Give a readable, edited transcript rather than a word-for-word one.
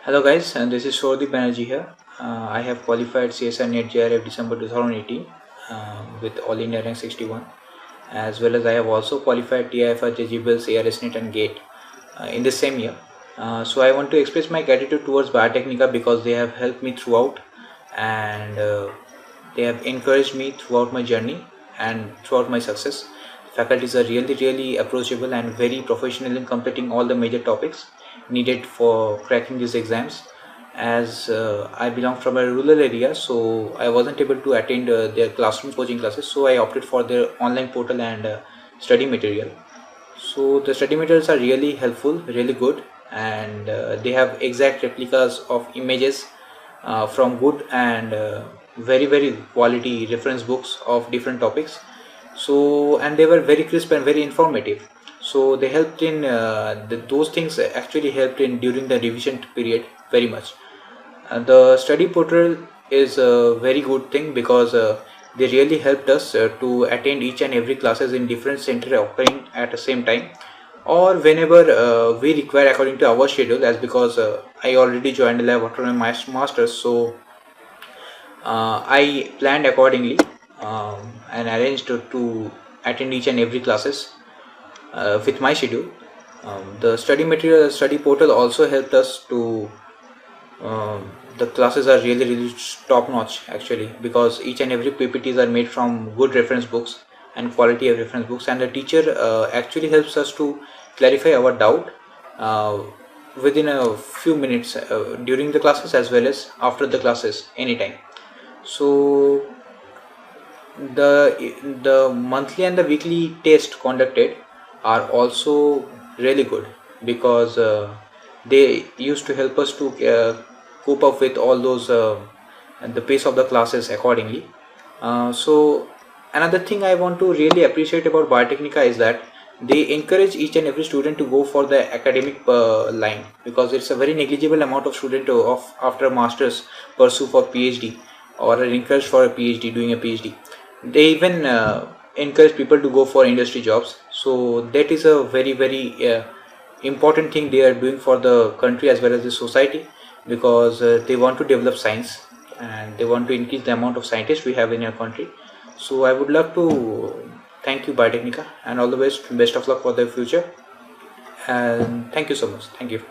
Hello guys, and this is Souradeep Banerjee here. I have qualified CSIR NET JRF December 2018 with All India Rank 61, as well as I have also qualified TIFR, JGBILS, ARS NET and GATE in the same year. So I want to express my gratitude towards BioTecNika because they have helped me throughout, and they have encouraged me throughout my journey and throughout my success. Faculties are really approachable and very professional in completing all the major topics needed for cracking these exams. As I belong from a rural area, so I wasn't able to attend their classroom coaching classes, so I opted for their online portal and study material. So the study materials are really helpful, really good, and they have exact replicas of images from good and very quality reference books of different topics. So, and they were very crisp and very informative. So they helped in those things actually helped in during the revision period very much. The study portal is a very good thing because they really helped us to attend each and every classes in different center occurring at the same time, or whenever we require according to our schedule. As because I already joined the lab after my masters, so I planned accordingly and arranged to attend each and every classes with my schedule. The study material study portal also helped us to the classes are really top notch actually, because each and every PPTs are made from good reference books and quality of reference books, and the teacher actually helps us to clarify our doubt uh, within a few minutes during the classes as well as after the classes anytime. So the monthly and the weekly test conducted are also really good because they used to help us to cope up with all those and the pace of the classes accordingly. So another thing I want to really appreciate about BioTecNika is that they encourage each and every student to go for the academic line, because it's a very negligible amount of student of after masters pursue for PhD or are encouraged for a PhD, doing a PhD. They even encourage people to go for industry jobs. So that is a very important thing they are doing for the country as well as the society, because they want to develop science and they want to increase the amount of scientists we have in our country. So I would love to thank you BioTecNika, and all the best of luck for the future, and thank you so much. Thank you.